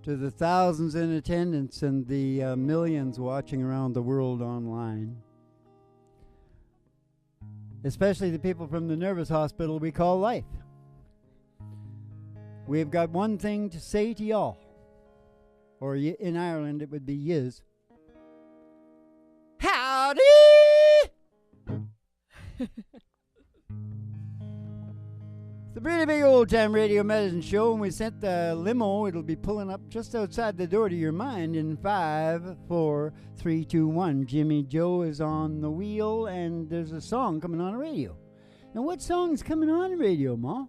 to the thousands in attendance and the millions watching around the world online, especially the people from the nervous hospital we call life. We've got one thing to say to y'all, or in Ireland it would be yous. Howdy! It's a pretty big old-time radio medicine show, and we sent the limo. It'll be pulling up just outside the door to your mind in 5, 4, 3, 2, 1. Jimmy Joe is on the wheel, and there's a song coming on the radio. Now, what song's coming on the radio, Ma?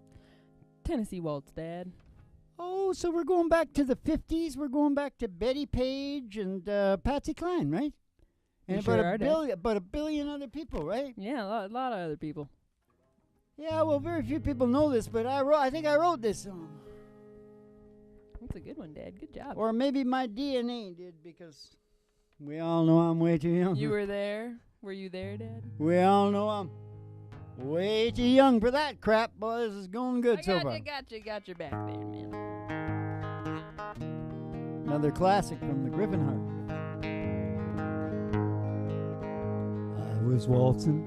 Tennessee Waltz, Dad. Oh, so we're going back to the 50s. We're going back to Betty Page and Patsy Cline, right? And about a billion other people, right? Yeah, a lot of other people. Yeah, well, very few people know this, but I think I wrote this song. That's a good one, Dad. Good job. Or maybe my DNA did, because we all know I'm way too young. You were there? Were you there, Dad? We all know I'm way too young for that crap. Boy, this is going good so far. Got your back there, man. Another classic from the Griffinheart. I was waltzing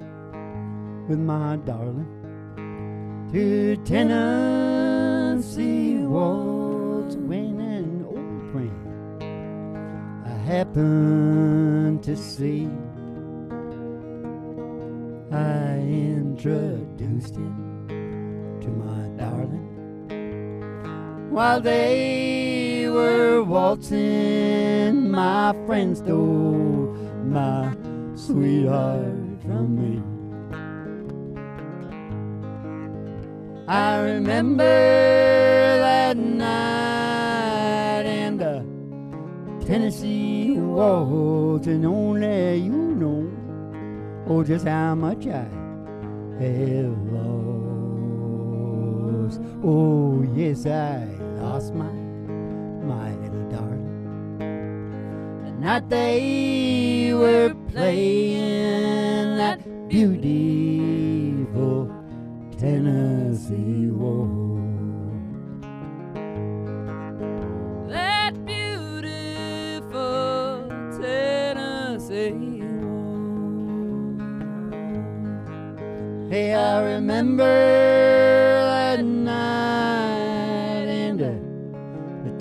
with my darling to Tennessee Waltz when an old friend I happened to see. I introduced him to my darling while they were waltzing. My friend stole my sweetheart from me. I remember that night in the Tennessee Waltz, and only you know, oh, just how much I have lost. Oh, yes, I lost my little darling. The night they were playing that beautiful Tennessee Waltz. That beautiful Tennessee Waltz. Hey, I remember that night in the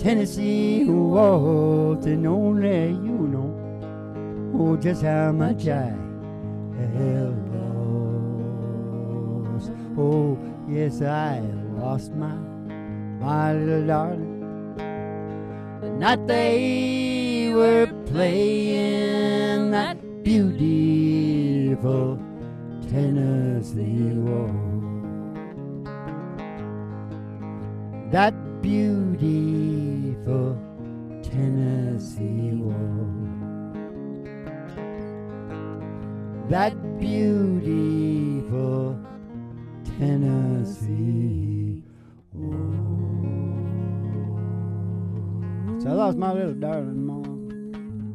Tennessee Waltz, and only you know, oh, just how much I have lost. Oh, yes, I lost my little darling. The night they were playing that beautiful Tennessee Waltz. That beautiful Tennessee Waltz. That beautiful Tennessee Waltz. So I lost my little darling, Mom.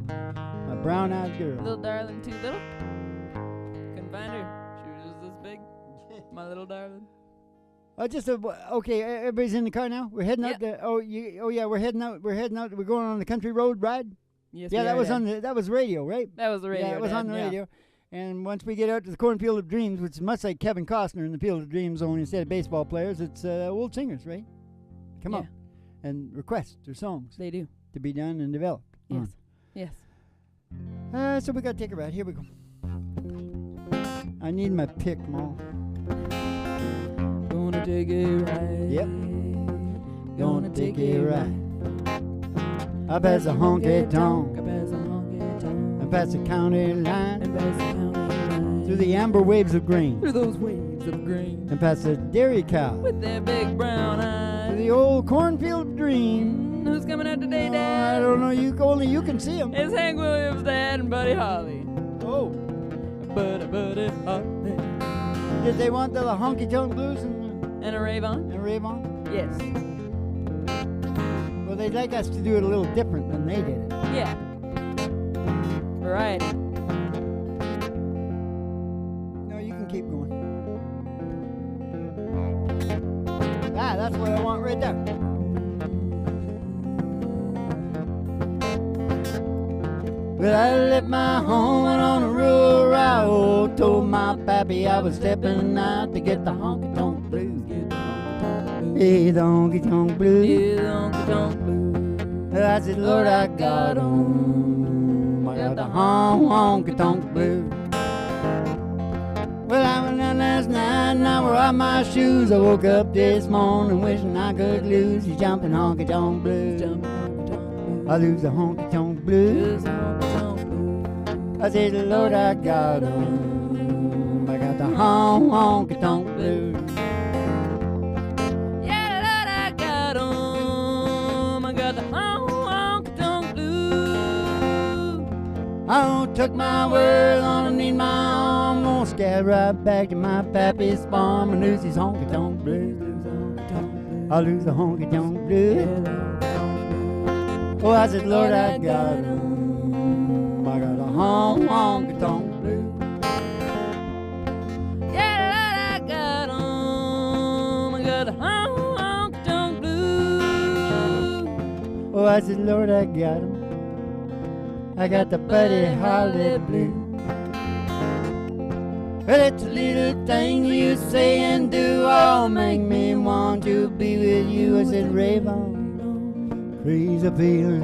My brown-eyed girl. Little darling, too little? Couldn't find her. She was just this big. My little darling. Okay. Everybody's in the car now. We're heading out. Yeah. We're heading out. We're going on the country road ride. Yes. Yeah, that was radio, right? That was the radio. Yeah, it was on the radio. And once we get out to the cornfield of dreams, which is much like Kevin Costner in the Field of Dreams, only instead of baseball players, it's old singers, right? Come up and request their songs. They do. To be done and developed. Yes. Yes. So we got to take a ride. Here we go. I need my pick, Mom. Gonna take a ride. Yep. Gonna take a ride. Up as a honky-tonk. And past the county line. Through the amber waves of grain. Through those waves of grain. And past the dairy cow. With their big brown eyes. To the old cornfield dream. Who's coming out today, Dad? I don't know. Only you can see them. It's Hank Williams, Dad, and Buddy Holly. Oh. Buddy Holly. Did they want the honky-tonk blues and a rave-on? Yes. Well, they'd like us to do it a little different than they did it. Yeah. Right. No, you can keep going. That's what I want right there. Well, I left my home and on a rural route. Told my pappy I was stepping out to get the honky-tonk blues. Hey, the honky-tonk blues. Yeah, the honky-tonk blues. I said, Lord, I got 'em. I got the honky-tonk blues. Well, I went down last night and I wore out my shoes. I woke up this morning wishing I could lose these jumping honky-tonk blues. I lose the honky-tonk blues. I said, Lord, I got 'em. I got the honky-tonk blues. Yeah, Lord, I got 'em. I got the honky-tonk blues. I took my world underneath my arm. Gonna scab right back to my pappy's farm and lose these honky-tonk blues. I lose the honky-tonk blues. Oh, I said, Lord, I got 'em. I got the honky-tonk blues. Yeah, Lord, I got 'em. I got the honky-tonk blues. Oh, I said, Lord, I got 'em. I got the Buddy Holly blues. Well, it's a little thing you say and do, all make me want to be with you. I said, rave on, crazy feeling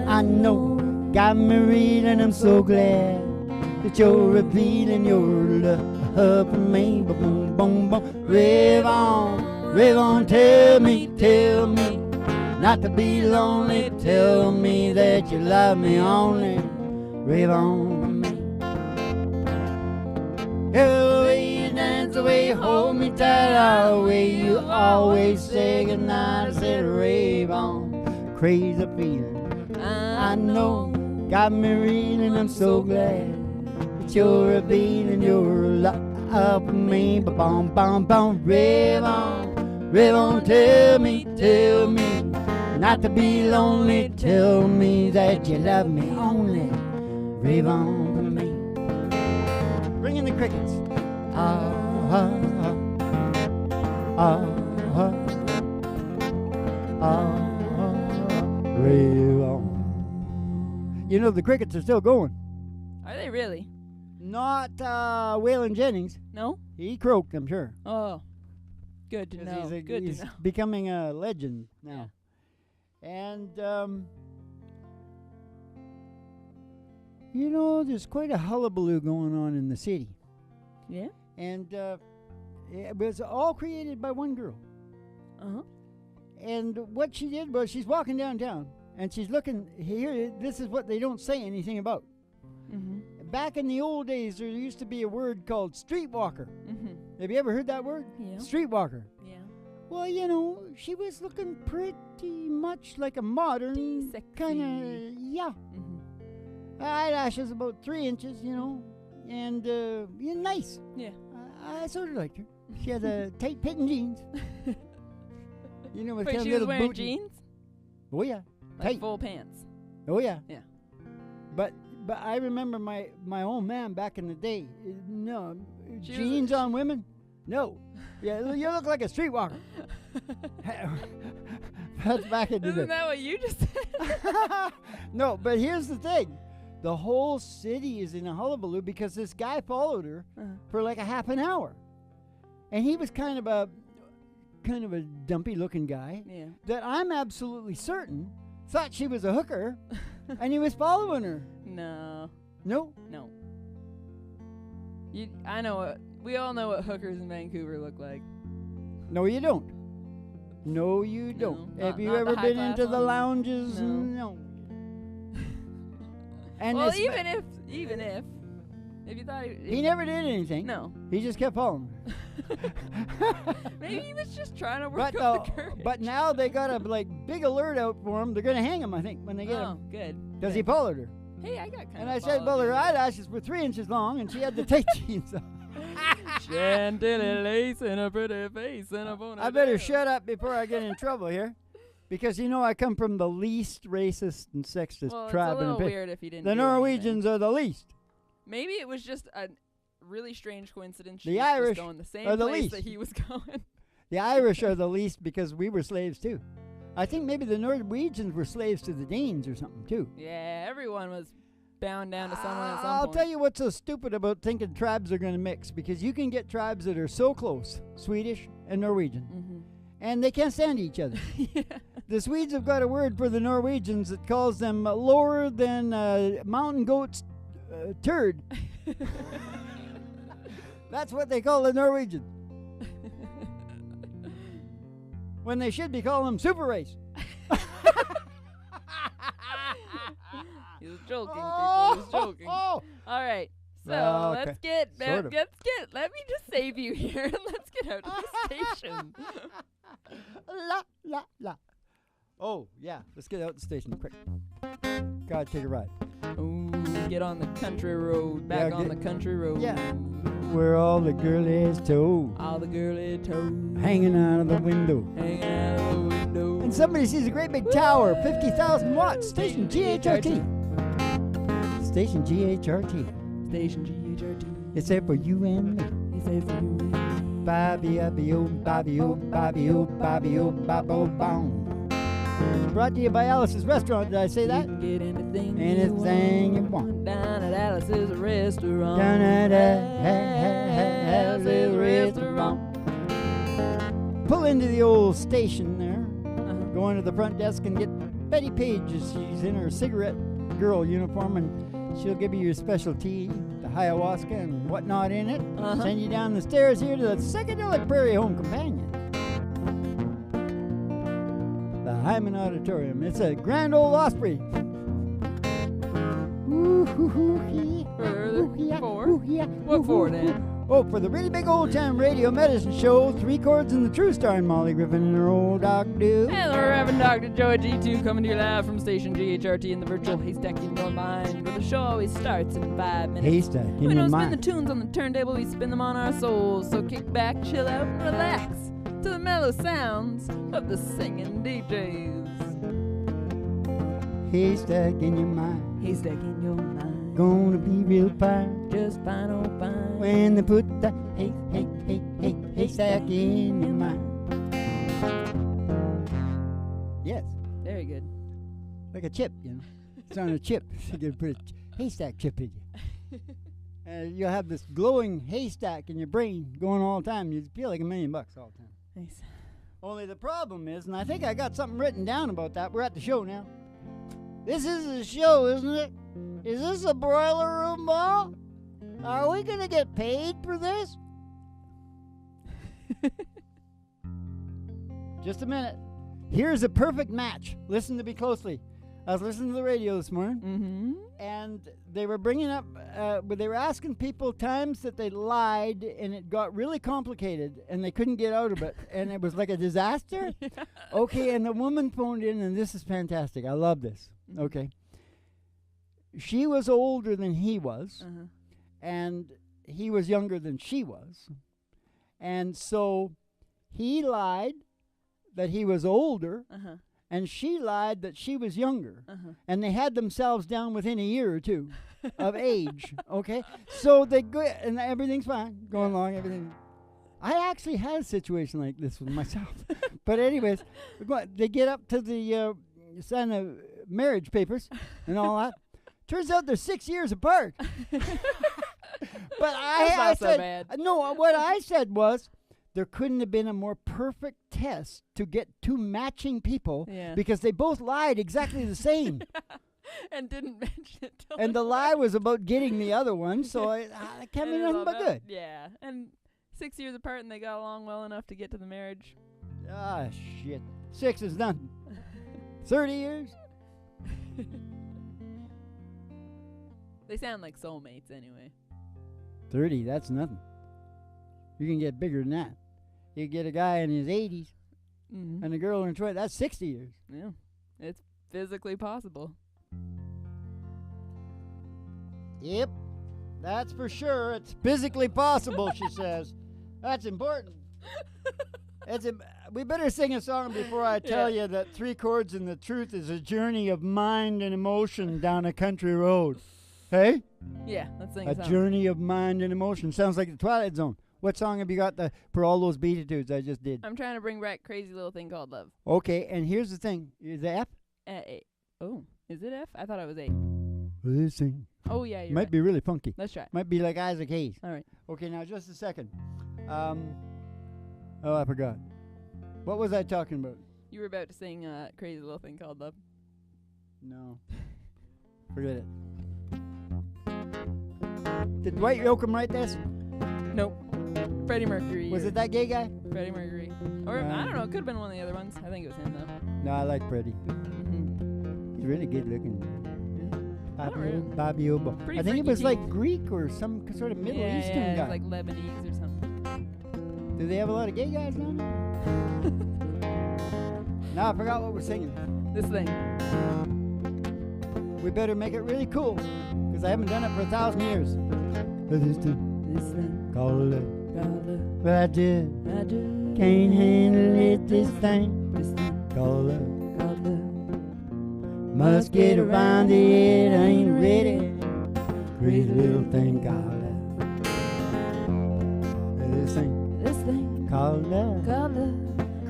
I know got me reeling. I'm so glad that you're revealing your love for me. Boom, boom, boom. Rave on, tell me not to be lonely. Tell me that you love me only. Rave on for me. The way you dance, the way you hold me tight, the way you always say goodnight. I said, rave on, crazy feeling I know got me reeling. I'm so glad that you're revealing your love for me. Ba-bum, bum, bum. Rave on, tell me not to be lonely. Tell me that you love me only. Rave on for me. Bring in the crickets. Ah, ah, ah, ah, ah, ah, rave on. You know, the crickets are still going. Are they really? Not Waylon Jennings. No? He croaked, I'm sure. Oh. Good to know. Good He's to know. becoming a legend now. And, you know, there's quite a hullabaloo going on in the city. Yeah? And it was all created by one girl. Uh-huh. And what she did was she's walking downtown, and she's looking here. This is what they don't say anything about. Mm-hmm. Back in the old days, there used to be a word called streetwalker. Mm-hmm. Have you ever heard that word? Yeah. Streetwalker. Yeah. Well, you know, she was looking pretty much like a modern kind of, yeah. Mm-hmm. Eyelashes about 3 inches, you know, and nice. Yeah. I sort of liked her. She had tight fitting jeans. You know, with Wait, kind of she was little wearing boot. jeans? Oh yeah, Like tight. full pants. Oh yeah. Yeah. But I remember my old man back in the day. No, She jeans on women. No. Yeah, you look like a streetwalker. That's back in the Isn't day. that what you just said? No, but here's the thing. The whole city is in a hullabaloo because this guy followed her for like a half an hour. And he was kind of a dumpy looking guy Yeah. that I'm absolutely certain thought she was a hooker and he was following her. No. No. No. I know what. We all know what hookers in Vancouver look like. No, you don't. No, you don't. No, Have you not ever the been high-class into the ones? lounges? No. And Well, this even if you thought he never did anything. No. He just kept following her. Maybe he was just trying to But, work up the courage. but now they got a big alert out for him. They're gonna hang him, I think, when they get Oh, him, good. because he followed her. Hey, I got kind And of I said, well, her eyelashes were 3 inches long, and she had the tight jeans on. Chantilly lace and a pretty face and a bonnet. I better shut up before I get in trouble here, because you know I come from the least racist and sexist Well, tribe it's a in little the weird if he didn't. The do anything. Norwegians are the least. Maybe it was just a really strange coincidence. The She was Irish just going the same are the place least. that he was going. The Irish are the least because we were slaves too. I think maybe the Norwegians were slaves to the Danes or something too. Yeah, everyone was bound down to someone at some I'll point. tell you what's so stupid about thinking tribes are going to mix, because you can get tribes that are so close, Swedish and Norwegian, and they can't stand each other. Yeah. The Swedes have got a word for the Norwegians that calls them lower than mountain goat's turd. That's what they call the Norwegians. When they should be calling them super race. He was joking, people. He was joking. All right. So Okay. let's get. Sort of. Let me just save you here, and let's get out of the station. La, la, la. Oh, yeah. Let's get out the station quick. Gotta take a ride. Ooh, get on the country road. Back Yeah, on the country road. Yeah. Where all the girlies toe All the girly toes hanging out of the window. hanging out of the window. And somebody sees a great big tower, 50,000 watts. Station GHRT. Station GHRT. Station GHRT. It's there for you and me. He said for you and me. Bobby, oh, Bobby, oh, Bobby, oh, Bobby, oh, Bobbo, boom. Brought to you by Alice's Restaurant. Did I say that? You can get anything, Anything you want. Down at Alice's restaurant. Down at Alice's Restaurant. Pull into the old station there. Go into the front desk and get Betty Page. She's in her cigarette girl uniform, and she'll give you your specialty, the ayahuasca and whatnot in it. Send you down the stairs here to the Psychedelic Prairie Home Companion. The Hyman Auditorium. It's a grand old Osprey. Further. For? What for, Dan? Oh, for the really big old time radio medicine show, 3 Chords and the True starring Molly Griffin and her old Doc Do. And the Reverend Dr. Joe G2 coming to you live from Station GHRT in the virtual haystack in your mind, where the show always starts in 5 minutes. Haystack in We your don't spin mind. the tunes on the turntable, we spin them on our souls. So kick back, chill out, and relax to the mellow sounds of the singing DJs. Haystack in your mind. Haystack in your mind. Gonna be real fine Just fine, oh fine. when they put the haystack in your mind. Yes, Very good. like a chip, you know. It's on a chip. You can put a haystack chip in you. And you'll have this glowing haystack in your brain going all the time. You feel like $1 million all the time. Nice. Only the problem is, and I think I got something written down about that. We're at the show now. This is a show, isn't it? Is this a boiler room ball? Are we going to get paid for this? Just a minute. Here's a perfect match. Listen to me closely. I was listening to the radio this morning, Mm-hmm. and they were bringing up, they were asking people times that they lied, and it got really complicated, and they couldn't get out of it, and it was like a disaster. Okay, and the woman phoned in, and this is fantastic. I love this. Okay. She was older than he was, and he was younger than she was. And so he lied that he was older, and she lied that she was younger. And they had themselves down within a year or two of age, okay? So they go, and everything's fine, going along, everything. I actually had a situation like this with myself. But anyways, they get up to the sign of marriage papers and all that. Turns out they're 6 years apart. But I so said, bad. no, what I said was, there couldn't have been a more perfect test to get two matching people because they both lied exactly the same. And didn't mention it till And the lie was about getting the other one, so I can't be And nothing all but that- good. Yeah. And 6 years apart, and they got along well enough to get to the marriage. Ah, shit. 6 is nothing. 30 years? They sound like soulmates anyway. 30, that's nothing. You can get bigger than that. You get a guy in his 80s and a girl in her 20s. That's 60 years. Yeah. It's physically possible. Yep, that's for sure. It's physically possible, she says. That's important. We better sing a song before I tell you that 3 Chords and the Truth is a journey of mind and emotion down a country road. Hey? Yeah, let's sing A song. journey of mind and emotion. Sounds like the Twilight Zone. What song have you got for all those beatitudes I just did? I'm trying to bring back Crazy Little Thing Called Love. Okay, and here's the thing. Is the F? A. Oh, is it F? I thought it was A. This thing Oh, yeah, you're might right. be really funky. Let's try. Might be like Isaac Hayes. All right. Okay, now just a second. Oh, I forgot. What was I talking about? You were about to sing Crazy Little Thing Called Love. No. Forget it. Did Dwight Yoakam write this? Nope. Freddie Mercury. Was it that gay guy? Freddie Mercury. Or, I don't know, it could have been one of the other ones. I think it was him, though. No, I like Freddie. Mm-hmm. He's really good looking. Bobby Obo. Pretty I think he freaky was teeth. like Greek or some sort of Middle Eastern yeah, guy. like Lebanese or something. Do they have a lot of gay guys down there? Now I forgot what we're singing. This thing. We better make it really cool, because I haven't done it for 1,000 years. This thing. called love. Called love. But I just I do. can't handle it, this thing This thing. called love. Called love. Must get around it, I ain't ready. Crazy little thing called love. This thing This thing. called love. Called love.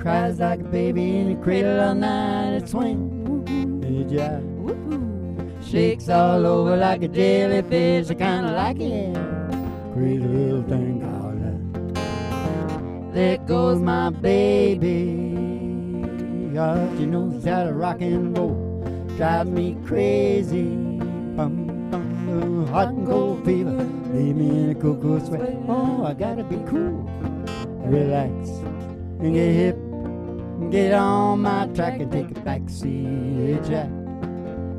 Cries like a baby in a cradle all night. It swings and it jives. Woohoo. Shakes all over like a jellyfish. I kinda like it. Crazy little thing called love. There goes my baby. Oh, she knows how to rock and roll. Drives me crazy. Bum, bum, hot and cold fever. Leave me in a cuckoo sweat. Oh, I gotta be cool. Relax and get hip. Get on my track and take a backseat jack.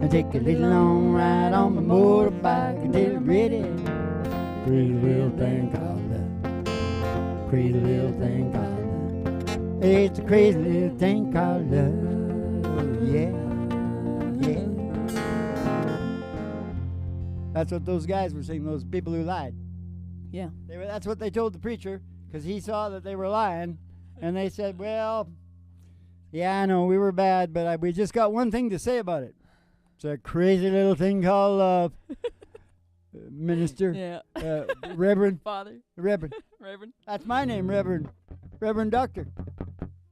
And take a little long ride on my motorbike until it's ready. Crazy little thing called love. Crazy little thing called love. It's a crazy little thing called love. Yeah, yeah. That's what those guys were saying, those people who lied. Yeah. That's what they told the preacher, because he saw that they were lying. And they said, well, yeah, I know, we were bad, but we just got one thing to say about it. It's a crazy little thing called love. Minister. Yeah. Reverend. Father. Reverend. Reverend. That's my name, Reverend. Reverend Doctor.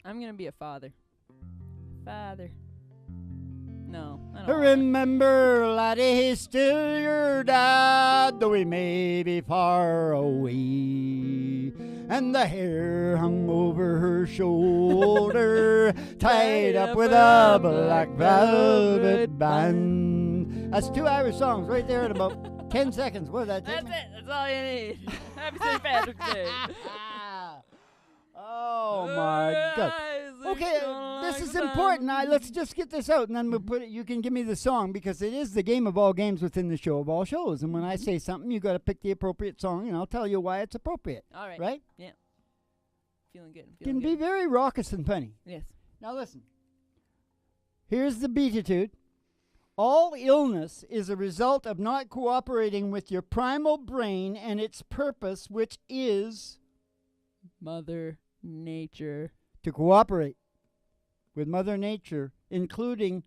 I'm going to be a father. Father. No, I don't. Remember, laddie, he's still your dad, though he may be far away. And the hair hung over her shoulder, tied up with a black velvet band. That's 2 Irish songs right there in about 10 seconds. What did that take? That's it. That's all you need. Happy St. Patrick's Day. Oh my God. Okay, this is important. Let's just get this out, and then we'll put it. You can give me the song, because it is the game of all games within the show of all shows. And when I say something, you got to pick the appropriate song, and I'll tell you why it's appropriate. All right. Right? Yeah. Feeling good. Can be very raucous and funny. Yes. Now listen. Here's the beatitude. All illness is a result of not cooperating with your primal brain and its purpose, which is Mother Nature. to cooperate with Mother Nature, including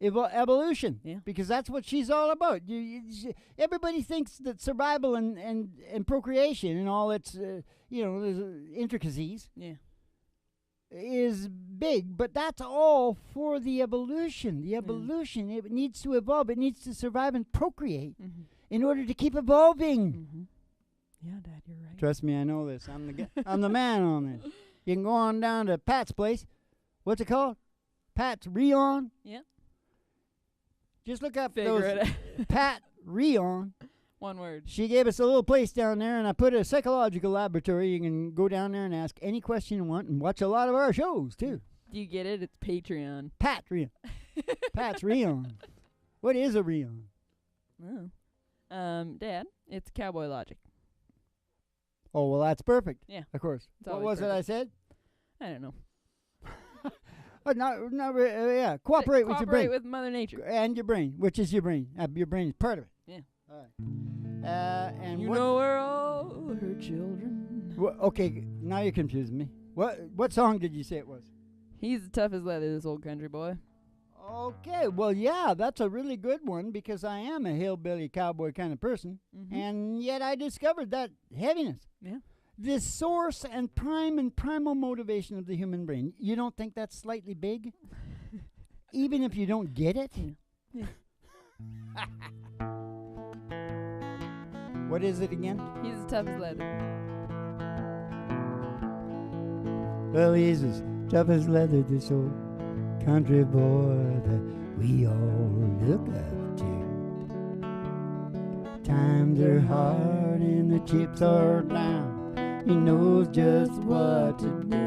evolution. Yeah. Because that's what she's all about. Everybody thinks that survival and procreation and all its intricacies Yeah. is big, but that's all for the evolution. The evolution, it needs to evolve. It needs to survive and procreate in order to keep evolving. Yeah, Dad, you're right. Trust me, I know this. I'm the man on this. You can go on down to Pat's place. What's it called? Pat's Rion. Yeah. Just look up Figure those it out. Pat Rion. One word. She gave us a little place down there, and I put a psychological laboratory. You can go down there and ask any question you want, and watch a lot of our shows too. Do you get it? It's Patreon. Pat Rion. Pat's Rion. What is a Rion? Oh. Dad, it's Cowboy Logic. Oh, well, that's perfect. Yeah. Of course. It's What always was it I said? I don't know. Yeah. Cooperate with your brain. Cooperate with Mother Nature. And your brain, which is your brain. Your brain is part of it. Yeah. All right. And You what, know we're all her children. okay, now you're confusing me. What song did you say it was? He's the tough as leather, this old country boy. Okay, well, yeah, that's a really good one, because I am a hillbilly cowboy kind of person, and yet I discovered that heaviness. Yeah. The source and primal motivation of the human brain. You don't think that's slightly big? Even if you don't get it? Yeah. What is it again? He's as tough as leather. Well, he's as tough as leather, this old country boy that we all look up to. Times are hard and the chips are down. He knows just what to do.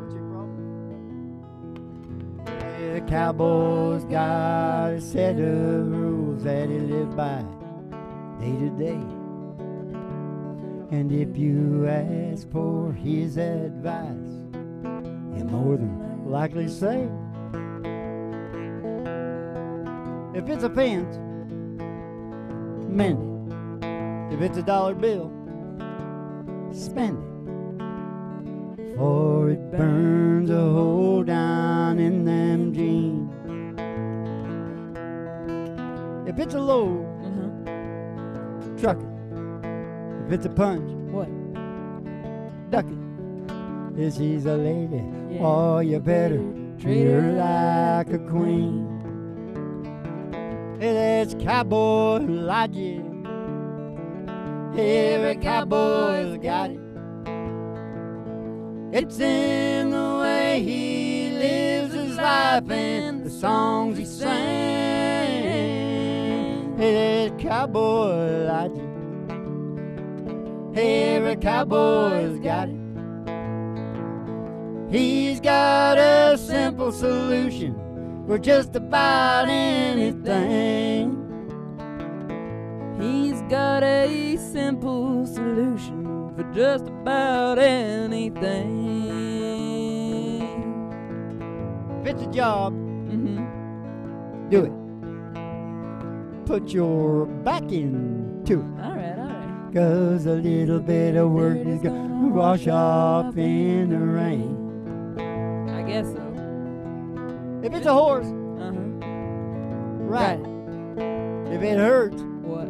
What's your problem? Yeah, the cowboy's got a set of rules that he lives by day to day. And if you ask for his advice, he'll more than likely say, if it's a fence, mend it. If it's a dollar bill, spend it. For it burns a hole down in them jeans. If it's a load, truck it. If it's a punch, What? duck it. If she's a lady, Yeah. oh, you better treat her like a queen. Hey, there's cowboy logic. Every cowboy's got it. It's in the way he lives his life and the songs he sings. Hey, there's cowboy logic. Every cowboy's got it. He's got a simple solution for just about anything. He's got a simple solution for just about anything. If it's a job, Mm-hmm. do it. Put your back into it. All right. 'Cause a little bit of work is gonna wash off in the rain. I guess so. If it's a horse, Uh-huh. ride it. If it hurts, What?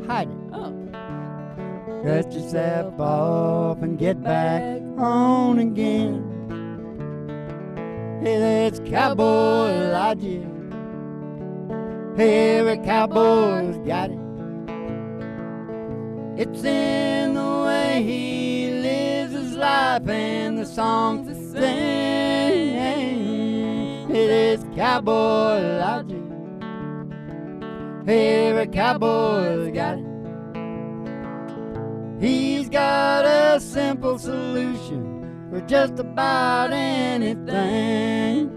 hide it. Oh. Dust yourself off and get back on again. Hey, that's cowboy logic. Every cowboy's got it. It's in the way he lives his life and the songs he sings. It is cowboy logic. Every cowboy's got it. He's got a simple solution for just about anything.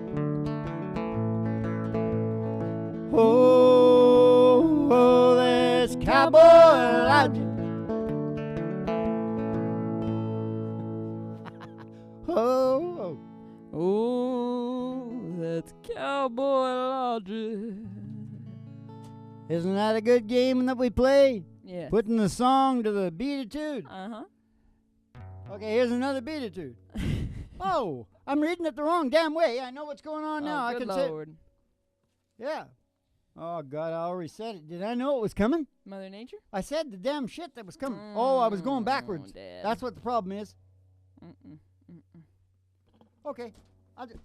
Oh, oh, there's cowboy logic. Oh, Oh, that's cowboy logic. isn't that a good game that we play? Yeah. Putting the song to the beatitude. Uh-huh. Okay, here's another beatitude. Oh, I'm reading it the wrong damn way. I know what's going on now. Oh, I good can say, Lord. yeah. Oh God, I already said it. Did I know it was coming? Mother Nature? I said the damn shit that was coming. Oh, I was going backwards. Dad. That's what the problem is. Mm-mm. Mm-mm. Okay, I'll just.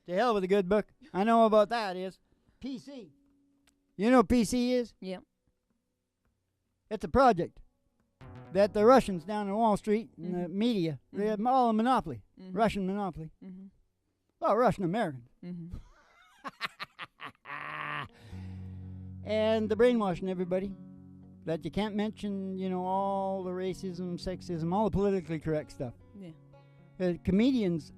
To hell with a good book. I know about that is PC. You know what PC is? Yeah. It's a project that the Russians down in Wall Street and the media, they have all a monopoly, Russian monopoly. Mm-hmm. Well, Russian American. Mm-hmm. And they're brainwashing everybody that you can't mention, you know, all the racism, sexism, all the politically correct stuff. Yeah. Comedians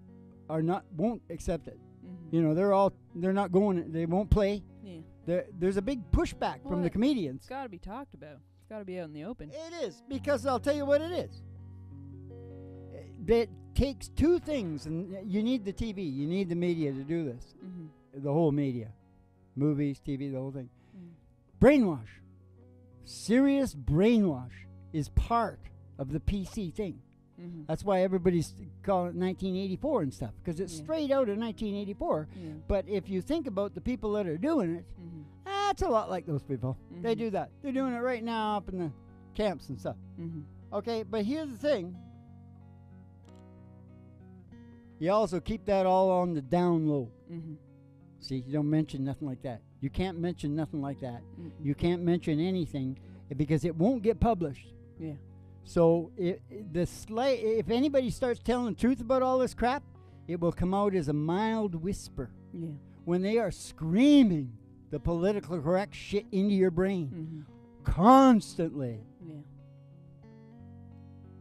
won't accept it. Mm-hmm. You know, they're not going, they won't play. Yeah. There's a big pushback from the It's comedians. got to be talked about. It's got to be out in the open. It is, because I'll tell you what it is. It takes two things, and you need the TV, you need the media to do this. Mm-hmm. The whole media. Movies, TV, the whole thing. Mm. Brainwash. Serious brainwash is part of the PC thing. Mm-hmm. That's why everybody's calling it 1984 and stuff, because it's straight out of 1984. Yeah. But if you think about the people that are doing it, that's a lot like those people. They do that. They're doing it right now up in the camps and stuff. Mm-hmm. Okay, but here's the thing. You also keep that all on the down low. Mm-hmm. See, you don't mention nothing like that. You can't mention nothing like that. Mm-mm. You can't mention anything because it won't get published. Yeah. So if anybody starts telling the truth about all this crap, it will come out as a mild whisper. Yeah. When they are screaming the political correct shit into your brain constantly. Yeah.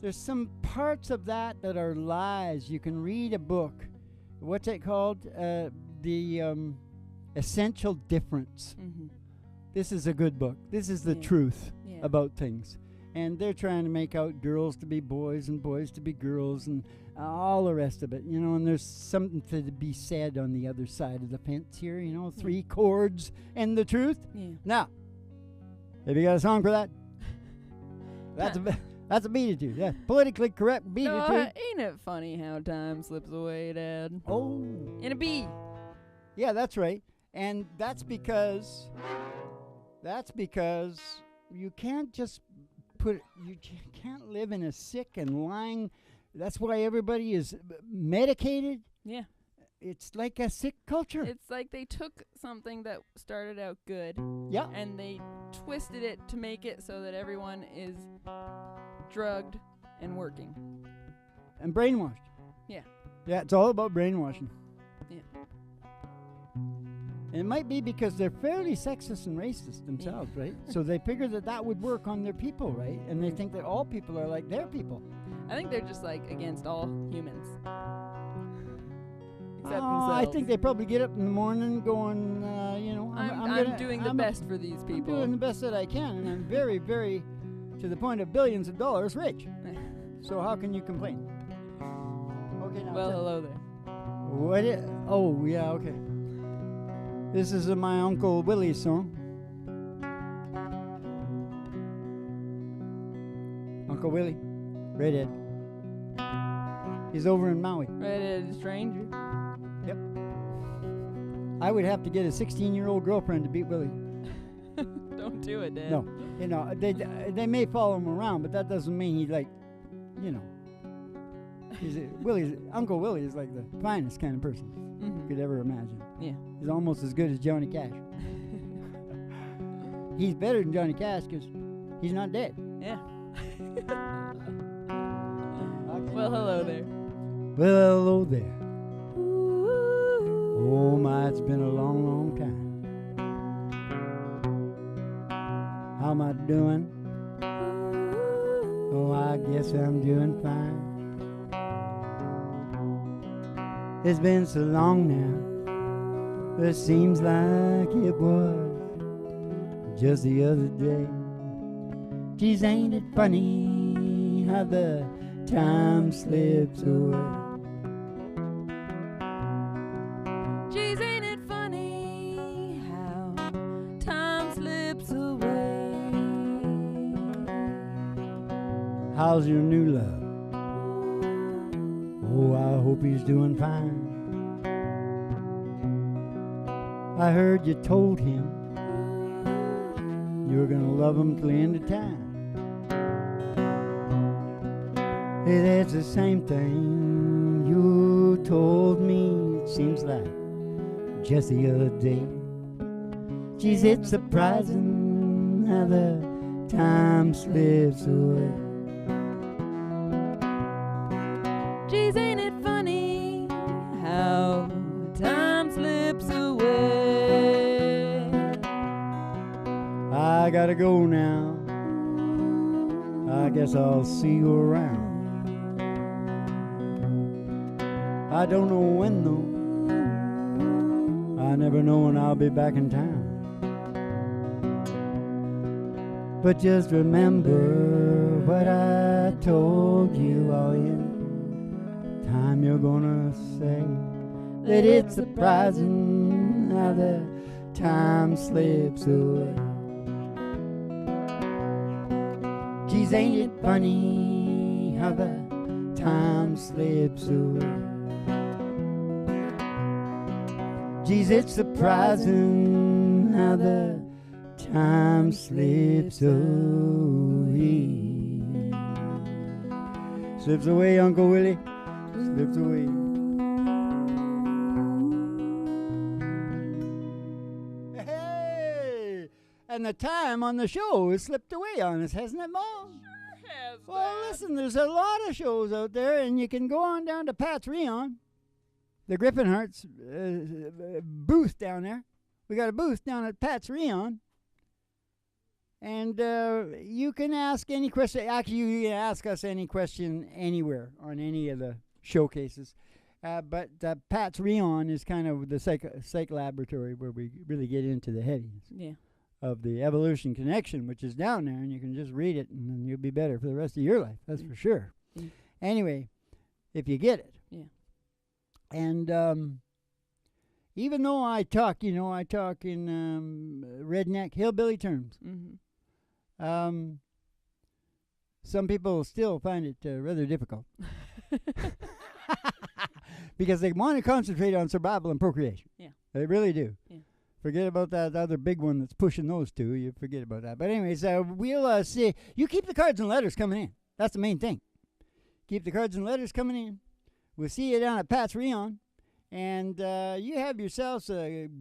There's some parts of that are lies. You can read a book. What's it called? The Essential Difference. This is a good book. This is the truth about things. And they're trying to make out girls to be boys and boys to be girls and all the rest of it, you know, and there's something to be said on the other side of the fence here, you know, 3 chords and the truth. Yeah. Now, have you got a song for that? That's a beat it to. Yeah, politically correct beat it to. Ain't it funny how time slips away, Dad? Oh. In a bee. Yeah, that's right. And that's because you can't just you can't live in a sick and lying. That's why everybody is medicated. Yeah. It's like a sick culture. It's like they took something that started out good. Yeah. And they twisted it to make it so that everyone is drugged and working. And brainwashed. Yeah. Yeah, it's all about brainwashing. Yeah. And it might be because they're fairly sexist and racist themselves, right? So they figure that would work on their people, right? And they think that all people are like their people. I think they're just like against all humans. Except I themselves. think they probably get up in the morning going, you know, I'm doing the best for these people. I'm doing the best that I can, and I'm very, very, to the point of billions of dollars rich. So how can you complain? Okay, now. Well, hello there. What? Oh, yeah, okay. This is my Uncle Willie's song. Uncle Willie, redhead. He's over in Maui. Redheaded stranger. Yep. I would have to get a 16-year-old girlfriend to beat Willie. Don't do it, Dad. No, you know, they may follow him around, but that doesn't mean he, like, you know. Uncle Willie is like the finest kind of person you could ever imagine. Yeah. He's almost as good as Johnny Cash. He's better than Johnny Cash because he's not dead. Yeah. Well, hello there. Well, hello there. Oh my, it's been a long, long time. How am I doing? Oh, I guess I'm doing fine. It's been so long now, it seems like it was just the other day. Geez, ain't it funny how the time slips away? Geez, ain't it funny how time slips away? How's your new love? Oh, I hope he's doing fine. I heard you told him you were gonna love him till the end of time. Hey, that's the same thing you told me, it seems like just the other day. Geez, it's surprising how the time slips away. Geez, ain't it funny how time slips away? I gotta go now. I guess I'll see you around. I don't know when though. I never know when I'll be back in town. But just remember what I told you all in time. You're gonna say that it's surprising how the time slips away. Geez, ain't it funny how the time slips away? Geez, it's surprising how the time slips away. Slips away, Uncle Willie. Slips away. and the time on the show has slipped away on us, hasn't it, Mom? Has Well, listen, there's a lot of shows out there, and you can go on down to Pat's Rion, the Griffinheart's booth down there. We got a booth down at Pat's Rion, and you can ask any question. Actually, you can ask us any question anywhere on any of the showcases. But Pat's Rion is kind of the psych laboratory where we really get into the headings of the evolution connection, which is down there, and you can just read it, and then you'll be better for the rest of your life. That's for sure. Anyway, if you get it. Yeah. And even though I talk in redneck hillbilly terms, some people still find it rather difficult. Because they want to concentrate on survival and procreation. Yeah. They really do. Yeah. Forget about that other big one that's pushing those two. You forget about that. But anyways, we'll see. You keep the cards and letters coming in. That's the main thing. Keep the cards and letters coming in. We'll see you down at Pat's Rion. And you have yourselves a